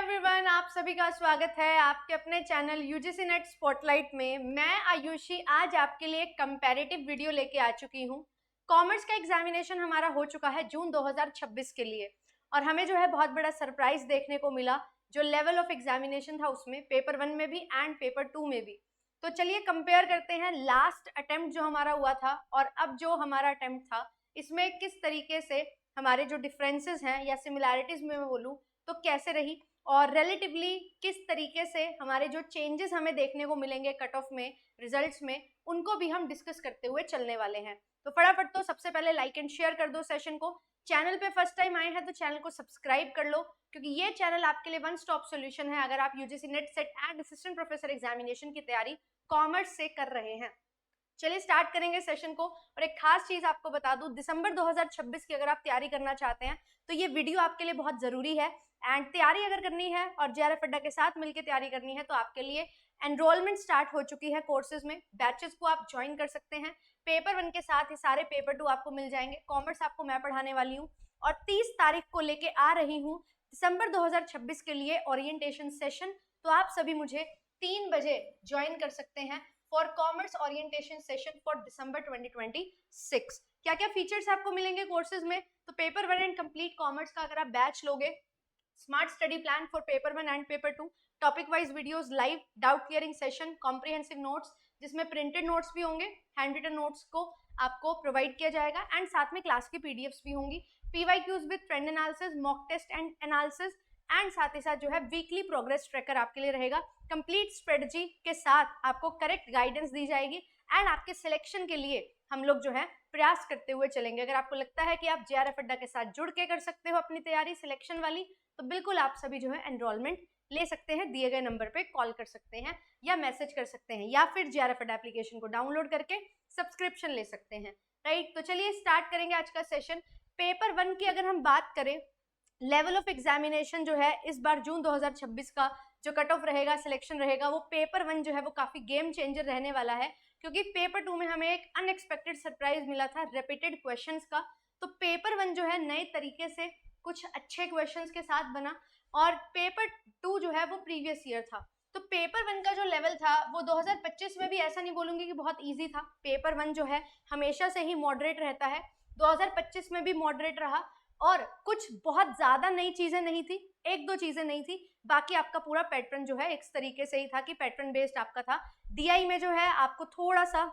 Everyone, आप सभी का स्वागत है आपके अपने चैनल यूजीसी नेट स्पॉटलाइट में। मैं आयुषी आज आपके लिए एक कंपैरेटिव वीडियो लेके आ चुकी हूँ। कॉमर्स का एग्जामिनेशन हमारा हो चुका है जून 2026 के लिए और हमें जो है बहुत बड़ा सरप्राइज देखने को मिला जो लेवल ऑफ एग्जामिनेशन था उसमें, पेपर 1 में भी एंड पेपर 2 में भी। तो चलिए कंपेयर करते हैं लास्ट अटेम्प्ट जो हमारा हुआ था और अब जो हमारा अटेम्प्ट था, इसमें किस तरीके से हमारे जो डिफरेंसेस हैं या सिमिलैरिटीज में मैं बोलूँ तो कैसे रही और रिलेटिवली किस तरीके से हमारे जो चेंजेस हमें देखने को मिलेंगे कट ऑफ में, रिजल्ट्स में, उनको भी हम डिस्कस करते हुए चलने वाले हैं। तो फटाफट तो सबसे पहले लाइक एंड शेयर कर दो सेशन को। चैनल पे फर्स्ट टाइम आए हैं तो चैनल को सब्सक्राइब कर लो, क्योंकि ये चैनल आपके लिए वन स्टॉप सॉल्यूशन है अगर आप UGC net set and assistant professor examination की तैयारी कॉमर्स से कर रहे हैं। चलिए स्टार्ट करेंगे सेशन को। और एक खास चीज आपको बता दूं, दिसंबर 2026 की अगर आप तैयारी करना चाहते हैं तो ये वीडियो आपके लिए बहुत जरूरी है। एंड तैयारी अगर करनी है और जेआरएफ अड्डा के साथ मिलकर तैयारी करनी है तो आपके लिए एनरोलमेंट स्टार्ट हो चुकी है कोर्सेज में। बैचेस को आप ज्वाइन कर सकते हैं। पेपर 1 के साथ ही सारे पेपर 2 आपको मिल जाएंगे। कॉमर्स आपको मैं पढ़ाने वाली हूँ और 30 तारीख को लेके आ रही हूँ दिसंबर 2026 के लिए ओरिएंटेशन सेशन। तो आप सभी मुझे 3 बजे ज्वाइन कर सकते हैं for commerce orientation session for December 2026। क्या क्या फीचर्स आपको मिलेंगे कोर्सेज में? तो पेपर 1 एंड कंप्लीट कॉमर्स का अगर आप बैच लोगे, smart study plan for paper 1 and paper 2, topic wise videos, live doubt clearing session, comprehensive notes जिसमें प्रिंटेड नोट्स भी होंगे, हैंड रिटन नोट्स को आपको प्रोवाइड किया जाएगा एंड साथ में क्लास की पीडीएफ्स भी होंगी, PYQs with trend analysis, mock test and analysis and साथ ही साथ जो है वीकली प्रोग्रेस ट्रैकर आपके लिए रहेगा। कंप्लीट स्ट्रेटजी के साथ आपको करेक्ट गाइडेंस दी जाएगी एंड आपके सिलेक्शन के लिए हम लोग जो है प्रयास करते हुए चलेंगे। अगर आपको लगता है कि आप जेआरएफ अड्डा के साथ जुड़ के कर सकते हो अपनी तैयारी सिलेक्शन वाली, तो बिल्कुल आप सभी जो है एनरोलमेंट ले सकते हैं। दिए गए नंबर पे कॉल कर सकते हैं या मैसेज कर सकते हैं या फिर जेआरएफ अड्डा एप्लीकेशन को डाउनलोड करके सब्सक्रिप्शन ले सकते हैं। राइट, तो चलिए स्टार्ट करेंगे आज का सेशन। पेपर 1 की अगर हम बात करें, लेवल ऑफ एग्जामिनेशन जो है इस बार जून 2026 का जो कट ऑफ रहेगा, सिलेक्शन रहेगा, वो पेपर 1 जो है वो काफी गेम चेंजर रहने वाला है, क्योंकि पेपर 2 में हमें एक अनएक्सपेक्टेड सरप्राइज मिला था रिपीटेड क्वेश्चंस का। तो पेपर 1 जो है नए तरीके से कुछ अच्छे क्वेश्चंस के साथ बना और पेपर 2 जो है वो प्रीवियस ईयर था। तो पेपर 1 का जो लेवल था वो 2025 में भी ऐसा नहीं बोलूंगी कि बहुत ईजी था। पेपर 1 जो है हमेशा से ही मॉडरेट रहता है, 2025 में भी मॉडरेट रहा और कुछ बहुत ज्यादा नई चीजें नहीं थी, 1-2 चीजें नहीं थी, बाकी आपका पूरा पैटर्न जो है एक तरीके से ही था कि पैटर्न बेस्ड आपका था। डीआई में जो है आपको थोड़ा सा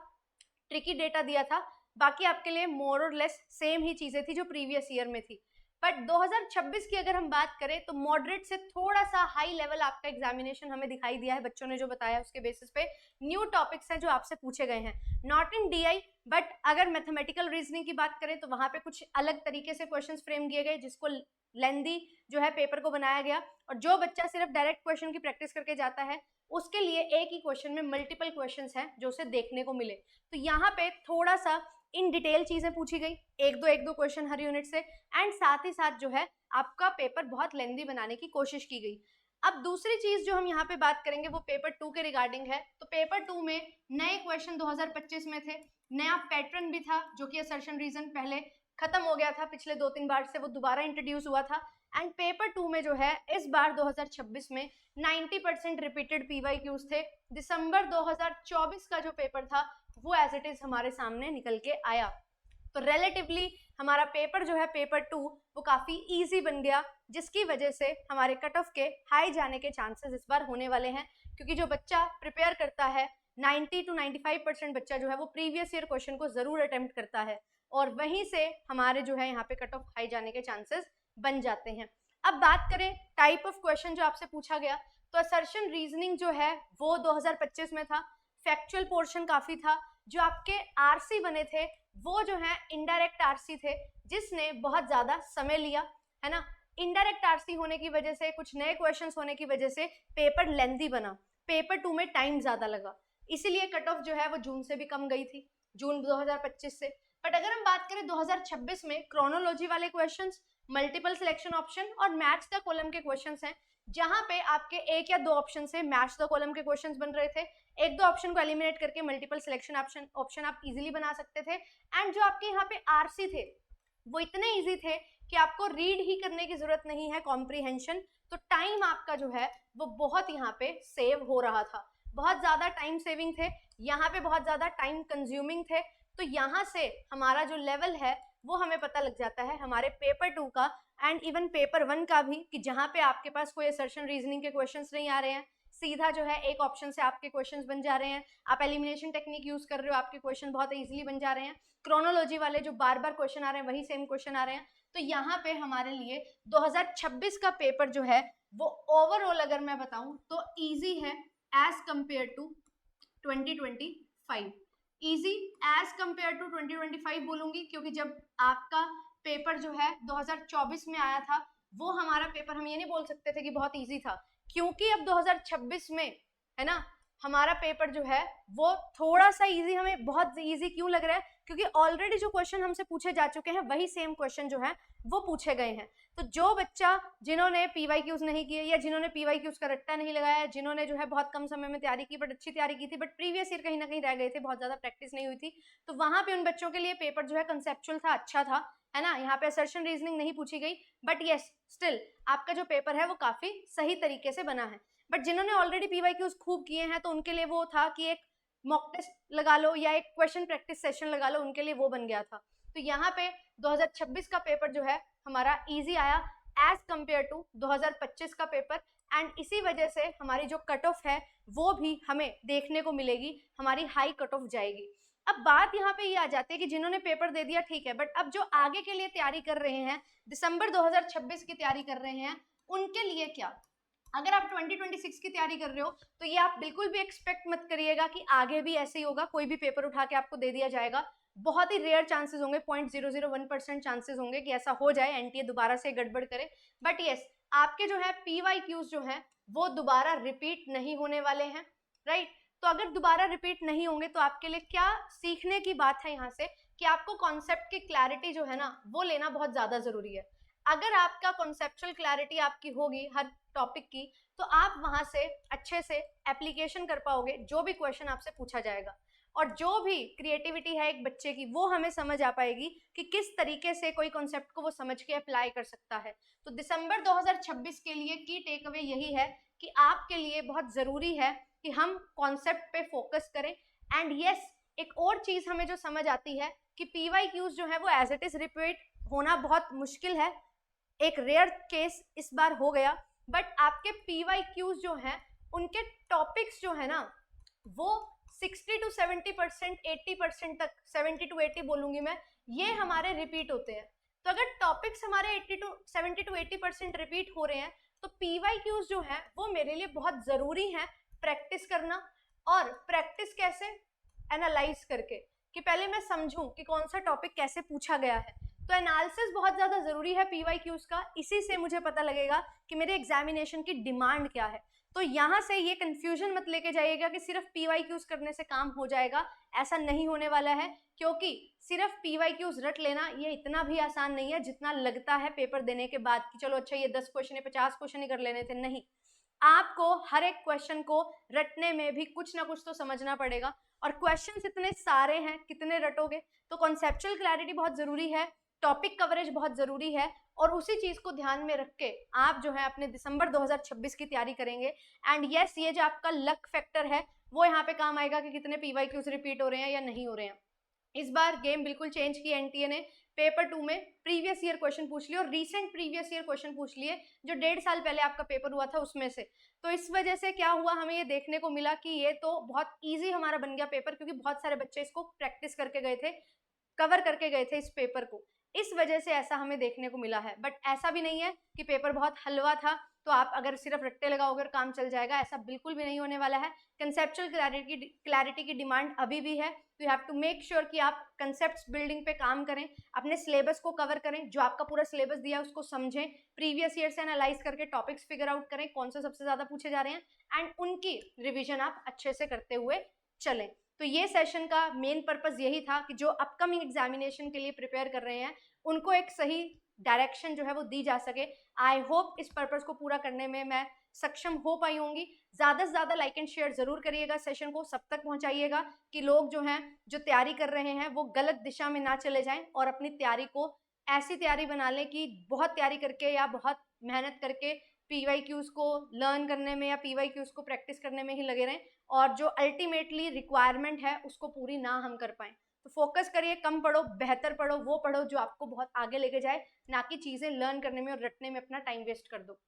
ट्रिकी डेटा दिया था, बाकी आपके लिए मोर और लेस सेम ही चीजें थी जो प्रीवियस ईयर में थी। बट 2026 की अगर हम बात करें तो मॉडरेट से थोड़ा सा हाई लेवल आपका एग्जामिनेशन हमें दिखाई दिया है। बच्चों ने जो बताया उसके बेसिस पे न्यू टॉपिक्स हैं जो आपसे पूछे गए हैं, नॉट इन डीआई बट अगर मैथमेटिकल रीजनिंग की बात करें तो वहां पे कुछ अलग तरीके से क्वेश्चंस फ्रेम किए गए, जिसको लेंदी जो है पेपर को बनाया गया। और जो बच्चा सिर्फ डायरेक्ट क्वेश्चन की प्रैक्टिस करके जाता है उसके लिए एक ही क्वेश्चन में मल्टीपल क्वेश्चंस हैं जो उसे देखने को मिले। तो यहाँ पे थोड़ा सा इन डिटेल चीजें पूछी गई, एक दो क्वेश्चन हर यूनिट से, एंड साथ ही साथ जो है आपका पेपर बहुत लेंदी बनाने की कोशिश की गई। अब दूसरी चीज जो हम यहाँ पे बात करेंगे वो पेपर 2 के रिगार्डिंग है। तो पेपर 2 में नए क्वेश्चन 2025 में थे, नया पैटर्न भी था जो कि असर्शन रीजन पहले खत्म हो गया था, पिछले 2-3 बार से वो दोबारा इंट्रोड्यूस हुआ था। एंड पेपर 2 में जो है इस बार 2026 में 90% रिपीटेड पीवाईक्यूज थे। दिसंबर 2024 का जो पेपर था वो एज इट इज हमारे सामने निकल के आया। तो रिलेटिवली हमारा पेपर जो है पेपर 2 वो काफी इजी बन गया, जिसकी वजह से हमारे कट ऑफ के हाई जाने के चांसेस इस बार होने वाले हैं, क्योंकि जो बच्चा प्रिपेयर करता है 90 to 95% बच्चा जो है वो प्रीवियस ईयर क्वेश्चन को जरूर अटेम्प्ट करता है और वहीं से हमारे जो है यहाँ पे कट ऑफ हाई जाने के चांसेस बन जाते हैं। अब बात करें टाइप ऑफ क्वेश्चन जो आपसे पूछा गया, तो असर्शन रीजनिंग जो है वो 2025 में था, फैक्चुअल पोर्शन काफी था, जो आपके आरसी बने थे वो जो है इनडायरेक्ट आरसी थे, जिसने बहुत ज्यादा समय लिया, है ना। इनडायरेक्ट आरसी होने की वजह से, कुछ नए क्वेश्चंस होने की वजह से पेपर लेंथी बना, पेपर 2 में टाइम ज्यादा लगा, इसीलिए कट ऑफ जो है वो जून से भी कम गई थी, जून 2025 से। बट अगर हम बात करें 2026 में, क्रोनोलॉजी वाले क्वेश्चंस, मल्टीपल सिलेक्शन ऑप्शन और मैच द कॉलम के क्वेश्चंस हैं, जहां पे आपके 1 या 2 ऑप्शन से मैच द कॉलम के क्वेश्चंस बन रहे थे, 1-2 ऑप्शन को एलिमिनेट करके मल्टीपल सिलेक्शन ऑप्शन आप इजीली बना सकते थे। एंड जो आपके यहाँ पे आरसी थे वो इतने इजी थे कि आपको रीड ही करने की जरूरत नहीं है, कॉम्प्रीहेंशन, तो टाइम आपका जो है वो बहुत यहाँ पे सेव हो रहा था, बहुत ज्यादा टाइम सेविंग थे, यहाँ पे बहुत ज्यादा टाइम कंज्यूमिंग थे। तो यहाँ से हमारा जो लेवल है वो हमें पता लग जाता है हमारे पेपर 2 का एंड इवन पेपर 1 का भी, कि जहाँ पे आपके पास कोई असर्शन रीजनिंग के क्वेश्चंस नहीं आ रहे हैं, सीधा जो है एक ऑप्शन से आपके क्वेश्चंस बन जा रहे हैं, आप एलिमिनेशन टेक्निक यूज कर रहे हो, आपके क्वेश्चन बहुत इजीली बन जा रहे हैं, क्रोनोलॉजी वाले जो बार बार क्वेश्चन आ रहे हैं वही सेम क्वेश्चन आ रहे हैं। तो यहाँ पे हमारे लिए 2026 का पेपर जो है वो ओवरऑल अगर मैं बताऊं तो इजी है as compare to 2025। Easy as compare to 2025 बोलूंगी क्योंकि जब आपका पेपर जो है 2024 में आया था वो हमारा पेपर हम ये नहीं बोल सकते थे कि बहुत इजी था, क्योंकि अब 2026 में है ना हमारा पेपर जो है वो थोड़ा सा इजी, हमें बहुत इजी क्यों लग रहा है, क्योंकि ऑलरेडी जो क्वेश्चन हमसे पूछे जा चुके हैं वही सेम क्वेश्चन जो है वो पूछे गए हैं। तो जो बच्चा जिन्होंने पीवाईक्यूज नहीं किए या जिन्होंने पीवाईक्यूज का रट्टा नहीं लगाया, जिन्होंने जो है बहुत कम समय में तैयारी की बट अच्छी तैयारी की थी, बट प्रीवियस ईयर कहीं ना कहीं रह गए थे, बहुत ज्यादा प्रैक्टिस नहीं हुई थी, तो वहां पे उन बच्चों के लिए पेपर जो है कंसेप्चुअल था, अच्छा था, है ना, यहाँ पे असर्शन रीजनिंग नहीं पूछी गई, बट यस स्टिल आपका जो पेपर है वो काफी सही तरीके से बना है। बट जिन्होंने ऑलरेडी पीवाईक्यूज खूब किए हैं तो उनके लिए वो था कि एक मॉक टेस्ट लगा लो या एक क्वेश्चन प्रैक्टिस सेशन लगा लो, उनके लिए वो बन गया था। तो यहाँ पे 2026 का पेपर जो है हमारा इजी आया एज कंपेयर टू 2025 का पेपर, एंड इसी वजह से हमारी जो कट ऑफ है वो भी हमें देखने को मिलेगी, हमारी हाई कट ऑफ जाएगी। अब बात यहाँ पे ये आ जाती है कि जिन्होंने पेपर दे दिया ठीक है, बट अब जो आगे के लिए तैयारी कर रहे हैं, दिसंबर 2026 की तैयारी कर रहे हैं, उनके लिए क्या? अगर आप 2026 की तैयारी कर रहे हो तो ये आप बिल्कुल भी एक्सपेक्ट मत करिएगा कि आगे भी ऐसे ही होगा, कोई भी पेपर उठा के आपको दे दिया जाएगा, बहुत ही रेयर चांसेस होंगे, 0.001% चांसेस होंगे कि ऐसा हो जाए, एनटीए दोबारा से गड़बड़ करे। बट यस आपके जो है पीवाईक्यूज जो है वो दोबारा रिपीट नहीं होने वाले हैं, राइट। तो अगर दोबारा रिपीट नहीं होंगे तो आपके लिए क्या सीखने की बात है यहाँ से, कि आपको कॉन्सेप्ट की क्लैरिटी जो है ना वो लेना बहुत ज्यादा जरूरी है। अगर आपका कॉन्सेप्चुअल क्लैरिटी आपकी होगी हर टॉपिक की, तो आप वहां से अच्छे से एप्लीकेशन कर पाओगे जो भी क्वेश्चन आपसे पूछा जाएगा, और जो भी क्रिएटिविटी है एक बच्चे की वो हमें समझ आ पाएगी कि किस तरीके से कोई कॉन्सेप्ट को वो समझ के अप्लाई कर सकता है। तो दिसंबर 2026 के लिए की टेक अवे यही है कि आपके लिए बहुत जरूरी है कि हम कॉन्सेप्ट पे फोकस करें। एंड यस एक और चीज हमें जो समझ आती है कि पीवाईक्यूज जो है वो एज इट इज रिपीट होना बहुत मुश्किल है, एक रेयर केस इस बार हो गया, बट आपके पीवाईक्यूज जो हैं उनके टॉपिक्स जो है ना वो 60 to 70%, 80% तक, 70 to 80 बोलूंगी मैं, ये हमारे रिपीट होते हैं। तो अगर टॉपिक्स हमारे 70 to 80% रिपीट हो रहे हैं तो पीवाईक्यूज जो है वो मेरे लिए बहुत जरूरी है प्रैक्टिस करना। और प्रैक्टिस कैसे? एनालाइज करके, कि पहले मैं समझूं कि कौन सा टॉपिक कैसे पूछा गया है। तो एनालिसिस बहुत ज्यादा जरूरी है पीवाईक्यूज का, इसी से मुझे पता लगेगा कि मेरे एग्जामिनेशन की डिमांड क्या है। तो यहाँ से ये कंफ्यूजन मत लेके जाइएगा कि सिर्फ पीवाईक्यूज करने से काम हो जाएगा, ऐसा नहीं होने वाला है, क्योंकि सिर्फ पीवाईक्यूज रट लेना ये इतना भी आसान नहीं है जितना लगता है पेपर देने के बाद कि चलो अच्छा ये 10 क्वेश्चन है 50 क्वेश्चन ही कर लेने थे। नहीं, आपको हर एक क्वेश्चन को रटने में भी कुछ ना कुछ तो समझना पड़ेगा, और क्वेश्चंस इतने सारे हैं कितने रटोगे। तो कॉन्सेप्चुअल क्लैरिटी बहुत जरूरी है, टॉपिक कवरेज बहुत जरूरी है, और उसी चीज को ध्यान में रख के आप जो है अपने दिसंबर 2026 की तैयारी करेंगे। एंड यस ये जो आपका लक फैक्टर है वो यहाँ पे काम आएगा कि कितने पीवाईक्यूज रिपीट हो रहे हैं या नहीं हो रहे हैं। इस बार गेम बिल्कुल चेंज की एनटीए ने, पेपर 2 में प्रीवियस ईयर क्वेश्चन पूछ लिए और रीसेंट प्रीवियस ईयर क्वेश्चन पूछ लिए जो 1.5 साल पहले आपका पेपर हुआ था उसमें से। तो इस वजह से क्या हुआ, हमें ये देखने को मिला कि ये तो बहुत इजी हमारा बन गया पेपर, क्योंकि बहुत सारे बच्चे इसको प्रैक्टिस करके गए थे, कवर करके गए थे इस पेपर को, इस वजह से ऐसा हमें देखने को मिला है। बट ऐसा भी नहीं है कि पेपर बहुत हलवा था तो आप अगर सिर्फ रट्टे लगाओगे और काम चल जाएगा, ऐसा बिल्कुल भी नहीं होने वाला है। कंसेप्चुअल क्लैरिटी की डिमांड अभी भी है, तो you have to make sure कि आप कंसेप्ट्स बिल्डिंग पे काम करें, अपने सिलेबस को कवर करें, जो आपका पूरा सिलेबस दिया है उसको समझें, प्रीवियस ईयर से एनालाइज करके टॉपिक्स फिगर आउट करें कौन से सबसे ज्यादा पूछे जा रहे हैं, एंड उनकी रिविजन आप अच्छे से करते हुए चलें। तो ये सेशन का मेन पर्पस यही था कि जो अपकमिंग एग्जामिनेशन के लिए प्रिपेयर कर रहे हैं उनको एक सही डायरेक्शन जो है वो दी जा सके। आई होप इस पर्पस को पूरा करने में मैं सक्षम हो पाई होंगी। ज़्यादा से ज़्यादा लाइक एंड शेयर ज़रूर करिएगा, सेशन को सब तक पहुंचाइएगा कि लोग जो हैं जो तैयारी कर रहे हैं वो गलत दिशा में ना चले जाएं और अपनी तैयारी को ऐसी तैयारी बना लें कि बहुत तैयारी करके या बहुत मेहनत करके PYQs को लर्न करने में या PYQs को प्रैक्टिस करने में ही लगे रहें और जो अल्टीमेटली रिक्वायरमेंट है उसको पूरी ना हम कर पाएं। तो फोकस करिए, कम पढ़ो, बेहतर पढ़ो, वो पढ़ो जो आपको बहुत आगे लेके जाए, ना कि चीज़ें लर्न करने में और रटने में अपना टाइम वेस्ट कर दो।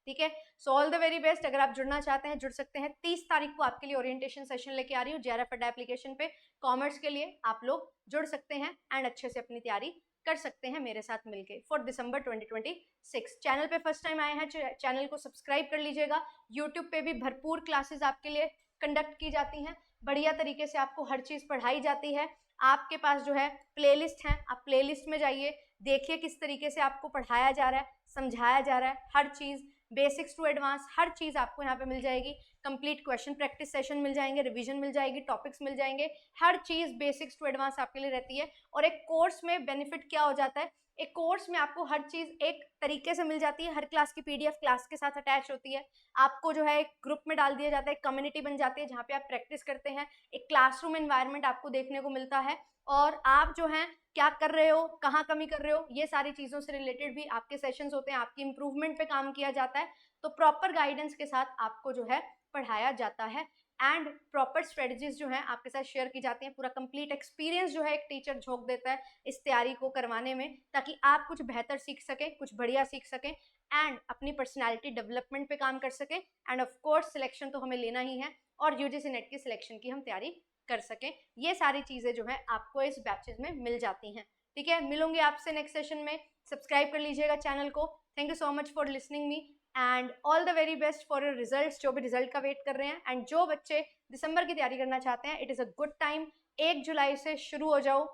ठीक है, so all the very best. अगर आप जुड़ना चाहते हैं जुड़ सकते हैं। 30 तारीख को आपके लिए ओरिएंटेशन सेशन लेके आ रही हूँ JRF अड्डा एप्लीकेशन पे। कॉमर्स के लिए आप लोग जुड़ सकते हैं एंड अच्छे से अपनी तैयारी कर सकते हैं मेरे साथ मिलके फॉर दिसंबर 2026। चैनल पे फर्स्ट टाइम आए हैं, चैनल को सब्सक्राइब कर लीजिएगा। यूट्यूब पे भी भरपूर क्लासेस आपके लिए कंडक्ट की जाती हैं, बढ़िया तरीके से आपको हर चीज़ पढ़ाई जाती है। आपके पास जो है प्लेलिस्ट है, आप प्लेलिस्ट में जाइए, देखिए किस तरीके से आपको पढ़ाया जा रहा है, समझाया जा रहा है। हर चीज़ बेसिक्स टू एडवांस हर चीज़ आपको यहाँ पे मिल जाएगी। कंप्लीट क्वेश्चन प्रैक्टिस सेशन मिल जाएंगे, रिवीजन मिल जाएगी, टॉपिक्स मिल जाएंगे, हर चीज़ बेसिक्स टू एडवांस आपके लिए रहती है। और एक कोर्स में बेनिफिट क्या हो जाता है, एक कोर्स में आपको हर चीज़ एक तरीके से मिल जाती है। हर क्लास की PDF क्लास के साथ अटैच होती है। आपको जो है एक ग्रुप में डाल दिया जाता है, एक कम्युनिटी बन जाती है जहाँ पे आप प्रैक्टिस करते हैं। एक क्लासरूम एनवायरनमेंट आपको देखने को मिलता है और आप जो हैं क्या कर रहे हो, कहाँ कमी कर रहे हो, ये सारी चीज़ों से रिलेटेड भी आपके सेशंस होते हैं। आपकी इंप्रूवमेंट पे काम किया जाता है। तो प्रॉपर गाइडेंस के साथ आपको जो है पढ़ाया जाता है एंड प्रॉपर स्ट्रेटजीज जो हैं आपके साथ शेयर की जाती हैं। पूरा कंप्लीट एक्सपीरियंस जो है एक टीचर झोंक देता है इस तैयारी को करवाने में, ताकि आप कुछ बेहतर सीख सकें, कुछ बढ़िया सीख सकें एंड अपनी पर्सनैलिटी डेवलपमेंट पे काम कर सकें। एंड ऑफ कोर्स सिलेक्शन तो हमें लेना ही है और UGC नेट की सिलेक्शन की हम तैयारी कर सकें। ये सारी चीज़ें जो है आपको इस बैचेज में मिल जाती हैं। ठीक है, मिलूंगी आपसे नेक्स्ट सेशन में। सब्सक्राइब कर लीजिएगा चैनल को। Thank you so much for listening me and all the very best for your results, जो भी रिजल्ट का वेट कर रहे हैं। एंड जो बच्चे दिसंबर की तैयारी करना चाहते हैं, it is a good time. 1 जुलाई से शुरू हो जाओ,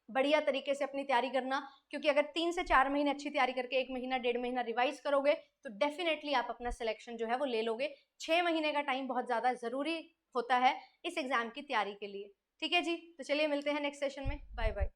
बढ़िया तरीके से अपनी तैयारी करना, क्योंकि अगर 3 से 4 महीने अच्छी तैयारी करके 1 महीना 1.5 महीना रिवाइज करोगे तो डेफिनेटली आप अपना सिलेक्शन जो है वो ले लोगे। 6 महीने का टाइम बहुत ज़्यादा ज़रूरी होता है इस एग्जाम की तैयारी के लिए। ठीक है जी, तो चलिए मिलते हैं नेक्स्ट सेशन में। Bye bye.